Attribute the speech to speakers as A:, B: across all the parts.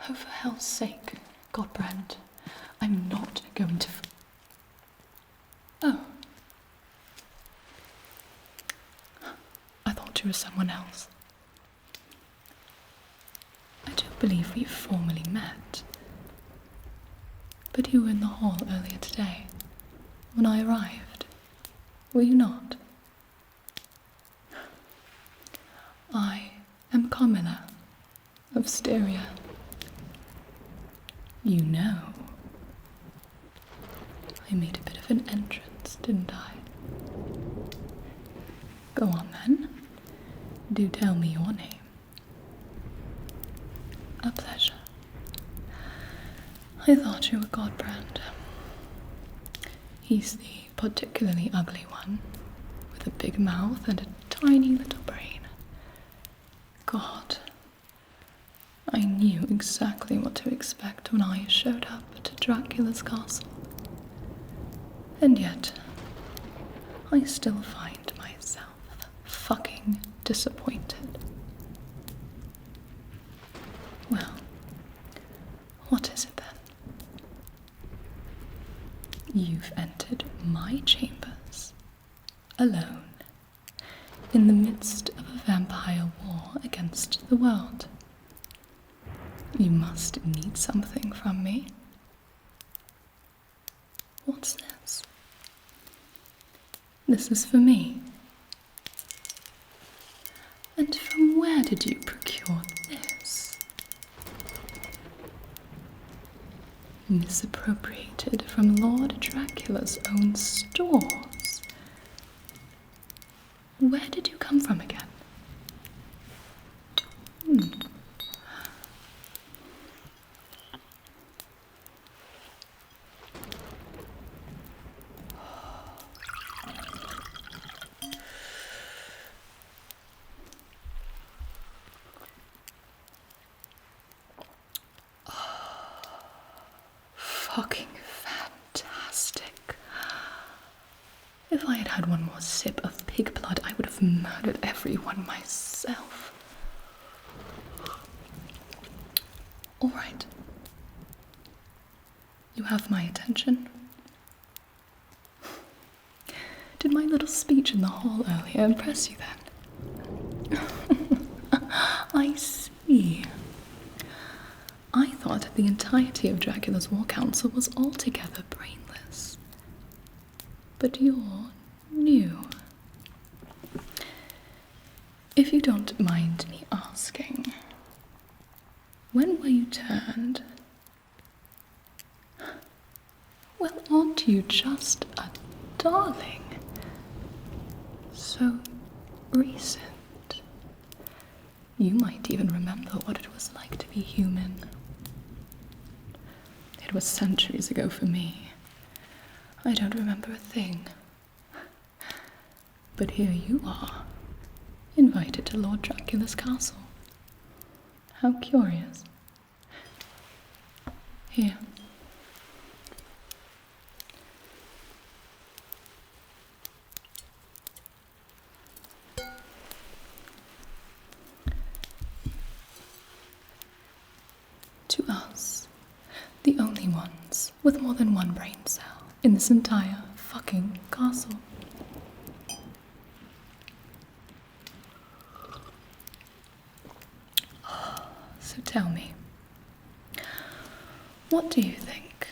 A: Oh, for hell's sake, Godbrand, I'm not going to... Oh. I thought you were someone else. I don't believe we've formally met. But you were in the hall earlier today, when I arrived. Were you not? I am Carmilla, of Styria. You know. I made a bit of an entrance, didn't I? Go on then. Do tell me your name. A pleasure. I thought you were Godbrand. He's the particularly ugly one, with a big mouth and a tiny little brain. God, I knew exactly what to expect when I showed up at Dracula's castle. And yet, I still find myself fucking disappointed. Well, what is it then? You've entered my chambers, alone, in the midst of a vampire war against the world. You must need something from me. What's this? This is for me. And from where did you procure this? Misappropriated from Lord Dracula's own stores. Where did you come from again? Fucking fantastic. If I had had one more sip of pig blood, I would have murdered everyone myself. All right. You have my attention. Did my little speech in the hall earlier impress you then? I see. I thought the entirety of Dracula's war council was altogether brainless. But you're new. If you don't mind me asking, when were you turned? Well, aren't you just a darling? So recent. You might even remember what it was like to be human. It was centuries ago for me. I don't remember a thing. But here you are, invited to Lord Dracula's castle. How curious. Here. To us, the only ones with more than one brain cell in this entire fucking castle. So tell me, what do you think?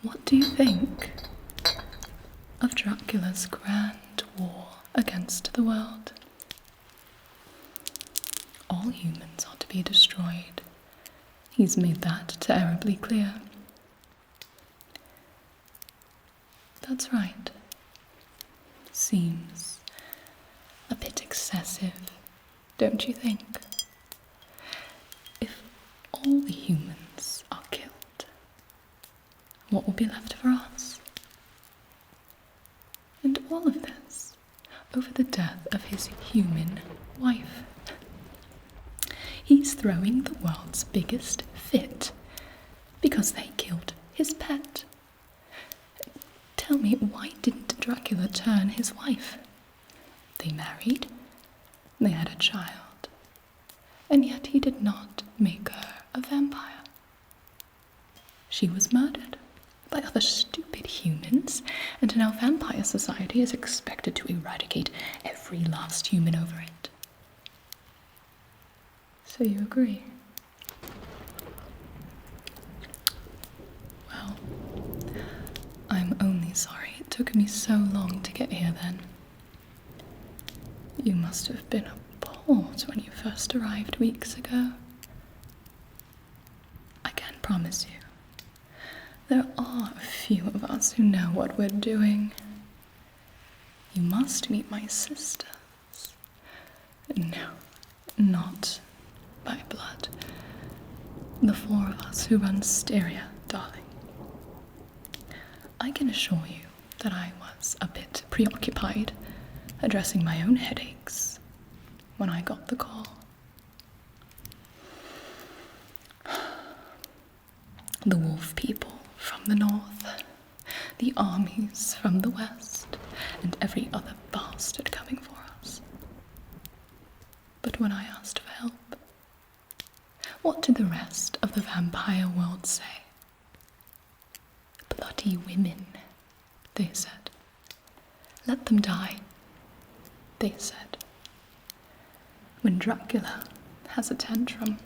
A: What do you think of Dracula's grand war against the world? All humans are to be destroyed. He's made that terribly clear. That's right. Seems a bit excessive, don't you think? If all the humans are killed, what will be left for us? And all of this over the death of his human wife. He's throwing the world's biggest fit because they killed his pet. Tell me, why didn't Dracula turn his wife? They married, they had a child, and yet he did not make her a vampire. She was murdered by other stupid humans, and now vampire society is expected to eradicate every last human over it. So you agree? Well, I'm only sorry it took me so long to get here then. You must have been appalled when you first arrived weeks ago. I can promise you, there are a few of us who know what we're doing. You must meet my sisters. No, not by blood. The four of us who run Styria, darling. I can assure you that I was a bit preoccupied addressing my own headaches when I got the call. The wolf people from the north, the armies from the west, and every other bastard coming for us. But when I asked for help, what did the rest of the vampire world say? Bloody women, they said. Let them die, they said. When Dracula has a tantrum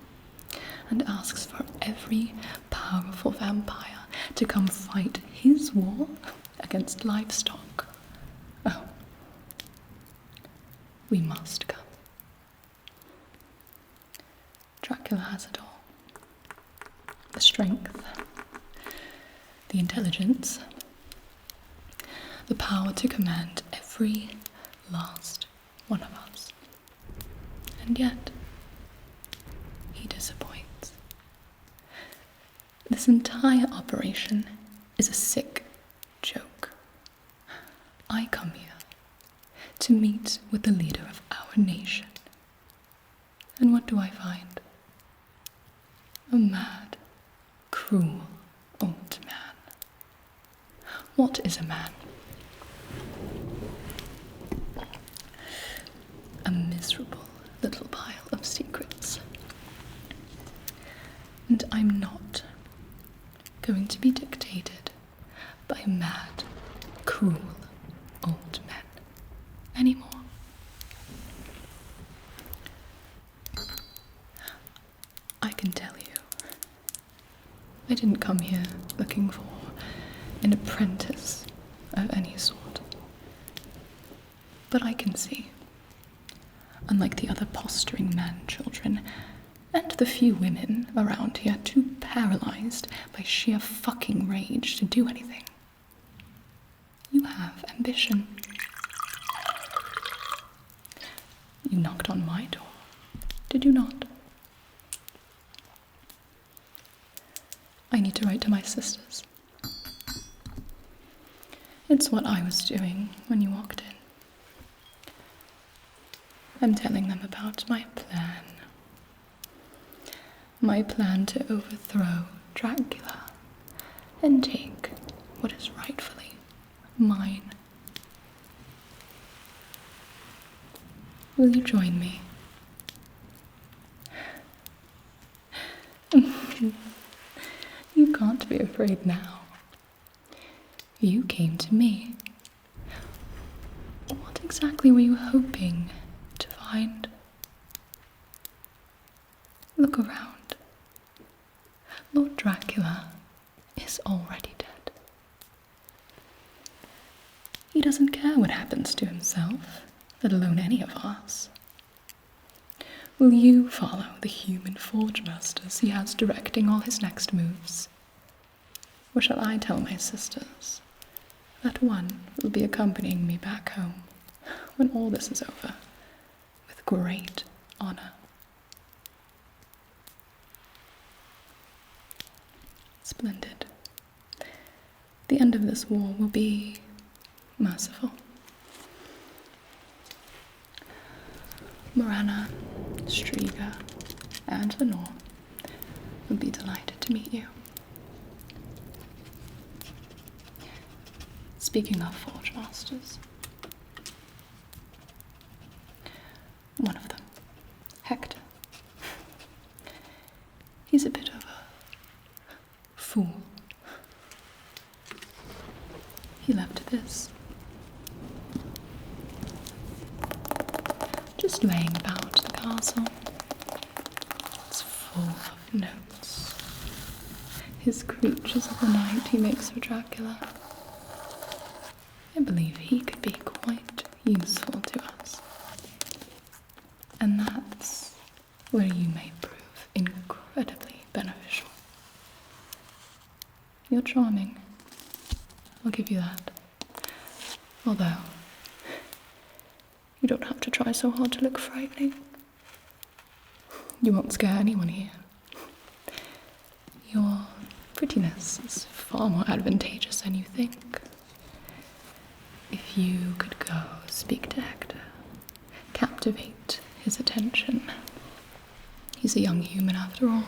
A: and asks for every powerful vampire to come fight his war against livestock, oh, we must come. Dracula has it all. The strength, the intelligence, the power to command every last one of us. And yet, he disappoints. This entire operation is a sick joke. I come here to meet with the leader of our nation. And what do I find? A mad, cruel old man. What is a man? A miserable little pile of secrets. And I'm not going to be dictated by mad, cruel old men anymore. I can tell you, I didn't come here looking for an apprentice of any sort. But I can see, unlike the other posturing man-children, and the few women around here too paralyzed by sheer fucking rage to do anything, you have ambition. You knocked on my door, did you not? I need to write to my sisters. It's what I was doing when you walked in. I'm telling them about my plan. My plan to overthrow Dracula and take what is rightfully mine. Will you join me? You can't be afraid now. You came to me. What exactly were you hoping to find? Look around. Lord Dracula is already dead. He doesn't care what happens to himself, let alone any of us. Will you follow the human forge masters he has directing all his next moves? Or shall I tell my sisters that one will be accompanying me back home when all this is over, with great honor? Splendid. The end of this war will be merciful. Morana, Striga, and Lenore will be delighted to meet you. Speaking of forge masters, one of them, Hector, full of notes. His creatures of the night he makes for Dracula. I believe he could be quite useful to us. And that's where you may prove incredibly beneficial. You're charming. I'll give you that. Although, you don't have to try so hard to look frightening. You won't scare anyone here. Your prettiness is far more advantageous than you think. If you could go speak to Hector, captivate his attention. He's a young human after all,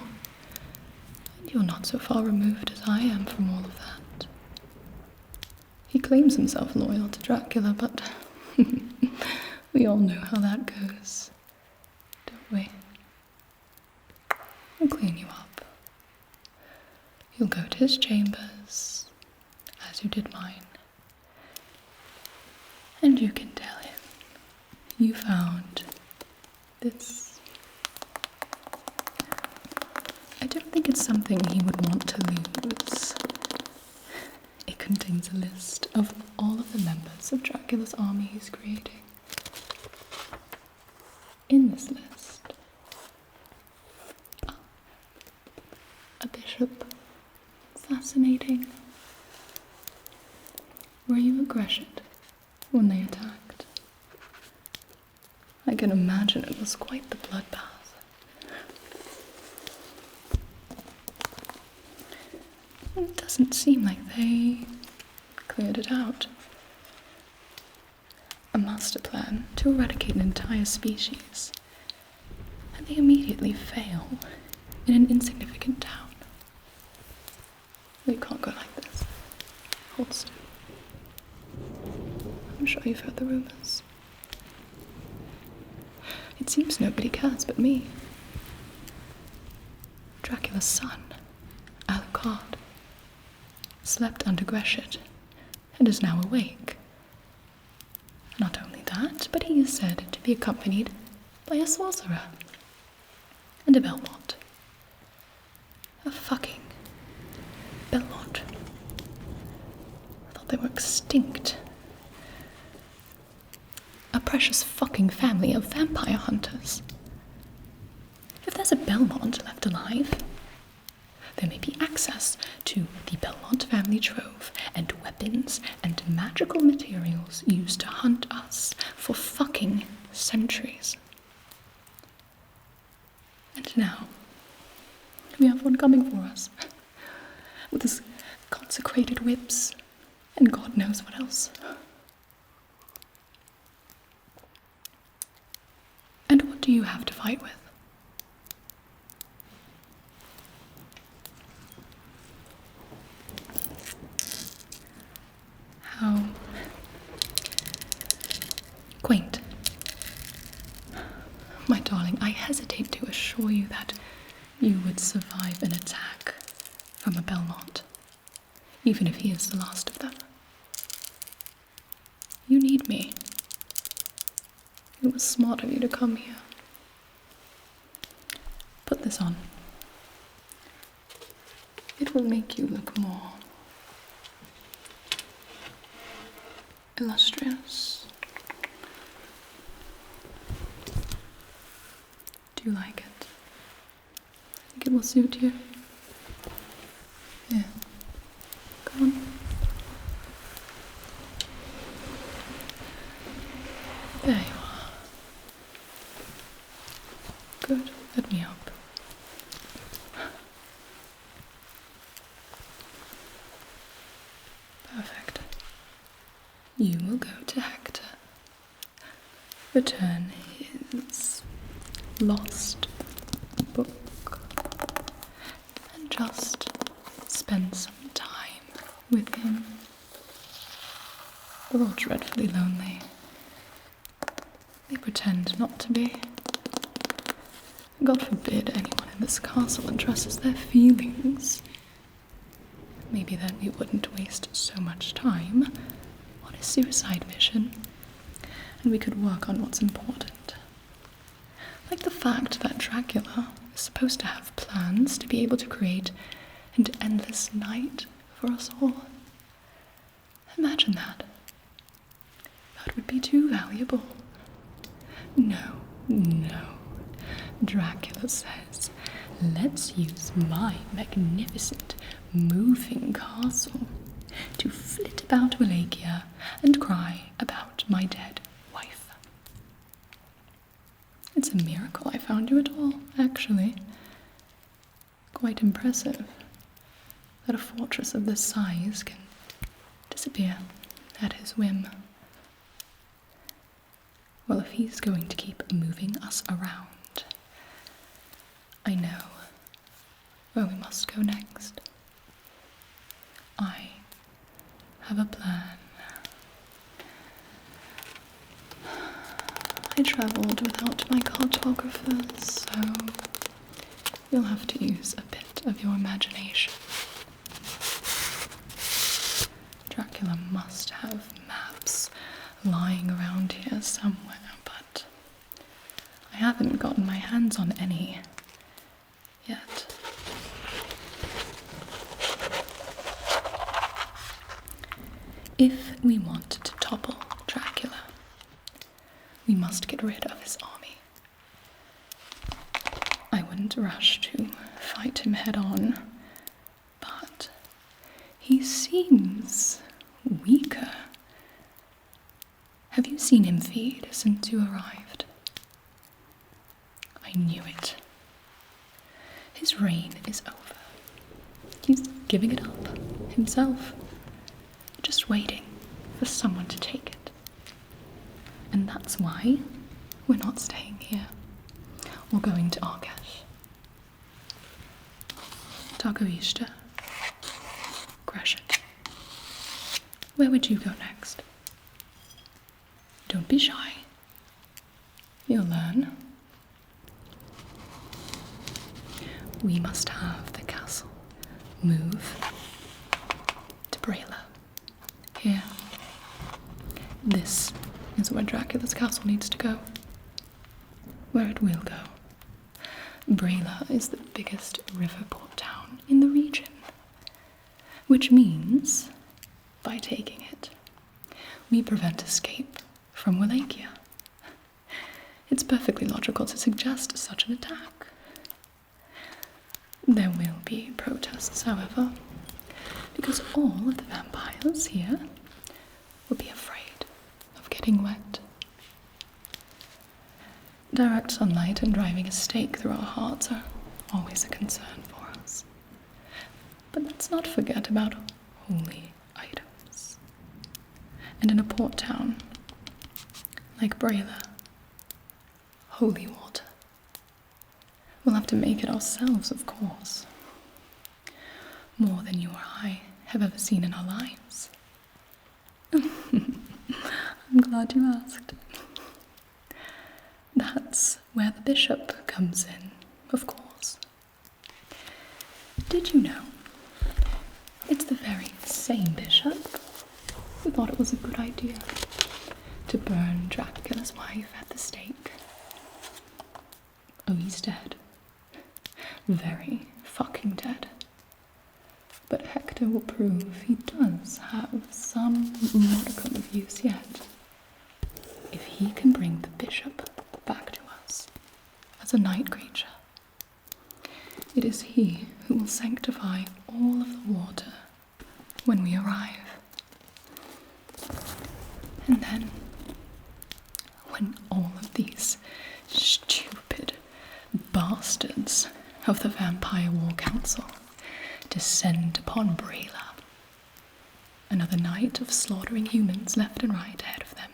A: and you're not so far removed as I am from all of that. He claims himself loyal to Dracula, but we all know how that goes, don't we? I'll clean you up. You'll go to his chambers, as you did mine, and you can tell him you found this. I don't think it's something he would want to lose. It contains a list of all of the members of Dracula's army he's creating. In this list, a bishop. Fascinating. Were you aggressive when they attacked? I can imagine it was quite the bloodbath. It doesn't seem like they cleared it out. A master plan to eradicate an entire species, and they immediately fail in an insignificant town. You can't go like this. Hold still. I'm sure you've heard the rumors. It seems nobody cares but me. Dracula's son, Alucard, slept under Gresham and is now awake. Not only that, but he is said to be accompanied by a sorcerer and a Belmont. A fucking Belmont. I thought they were extinct. A precious fucking family of vampire hunters. If there's a Belmont left alive, there may be access to the Belmont family trove and weapons and magical materials used to hunt us for fucking centuries. And now, we have one coming for us, with his consecrated whips and God knows what else. And what do you have to fight with? How quaint. My darling, I hesitate to assure you that you would survive an attack from a Belmont, even if he is the last of them. You need me. It was smart of you to come here. Put this on. It will make you look more illustrious. Do you like it? I think it will suit you. Here. Come on. There you are. Good. Let me help. Perfect. You will go to Hector. Return his lost book. And just spend some time with him. We're all dreadfully lonely. They pretend not to be. God forbid anyone in this castle addresses their feelings. Maybe then we wouldn't waste so much time on a suicide mission, and we could work on what's important. Like the fact that Dracula is supposed to have plans to be able to create an endless night for us all. Imagine that. That would be too valuable. No. Dracula says, let's use my magnificent moving castle to flit about Wallachia and cry about my dead wife. It's a miracle I found you at all, actually. Quite impressive that a fortress of this size can disappear at his whim. Well, if he's going to keep moving us around, I know where we must go next. I have a plan. I travelled without my cartographers, so you'll have to use a bit of your imagination. Dracula must have maps lying around here somewhere, but I haven't gotten my hands on any yet. If we want to topple Dracula, we must get rid of his army. I wouldn't rush to fight him head on, but he seems weaker. Have you seen him feed since you arrived? I knew it. His reign is over. He's giving it up himself, just waiting for someone to take it. And that's why we're not staying here. We're going to ARGH. Targoishta. Gresham. Where would you go next? Don't be shy. You'll learn. We must have the castle move to Brayla. Here. This is where Dracula's castle needs to go. Where it will go. Brayla is the biggest river port town in the region, which means, by taking it, we prevent escape from Wallachia. It's perfectly logical to suggest such an attack. There will be protests, however, because all of the vampires here will be afraid of getting wet. Direct sunlight and driving a stake through our hearts are always a concern for us. But let's not forget about holy items. And in a port town like Brayla, holy water. We'll have to make it ourselves, of course. More than you or I have ever seen in our lives. I'm glad you asked. That's where the bishop comes in, of course. Did you know it's the very same bishop who thought it was a good idea to burn Dracula's wife at the stake? Oh, he's dead. Very fucking dead. But Hector will prove he does have some modicum of use yet. If he can bring the bishop back to us as a night creature, it is he who will sanctify all of the water when we arrive. And then, when all of these stupid bastards of the Vampire War Council descend upon Brayla, another night of slaughtering humans left and right ahead of them,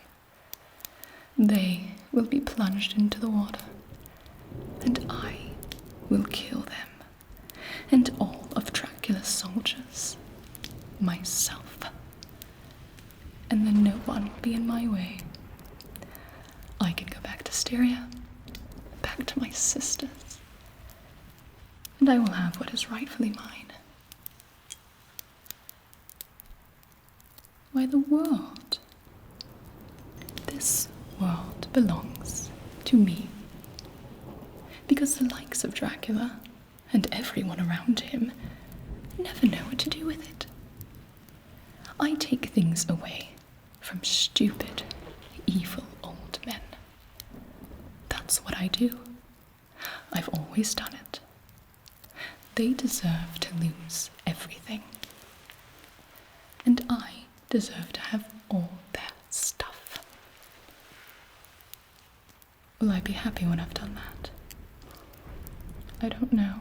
A: they will be plunged into the water, and I will kill them, and all of Dracula's soldiers, myself. And then no one will be in my way. I can go back to Styria, back to my sisters, and I will have what is rightfully mine. Why, the world. This world belongs to me. because the likes of Dracula, and everyone around him, never know what to do with it. I take things away from stupid, evil old men. That's what I do. I've always done it. They deserve to lose everything. And I deserve to have all their stuff. Will I be happy when I've done that? I don't know.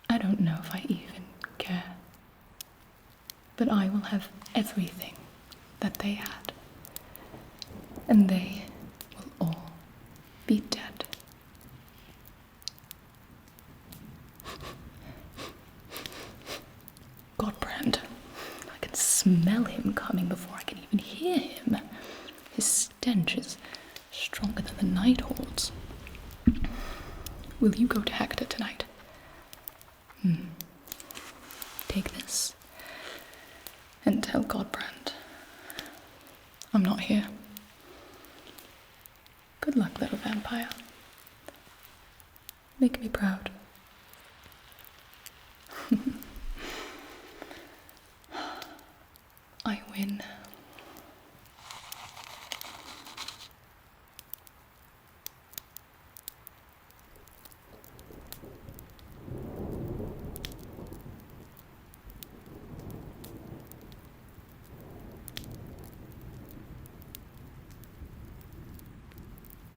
A: I don't know if I even care. But I will have everything that they had. And they will all be dead. Godbrand. I can smell him coming before I can even hear him. His stench is stronger than the night hordes. Will you go to Hector tonight? Take this and tell Godbrand I'm not here. Good luck, little vampire. Make me proud. I win.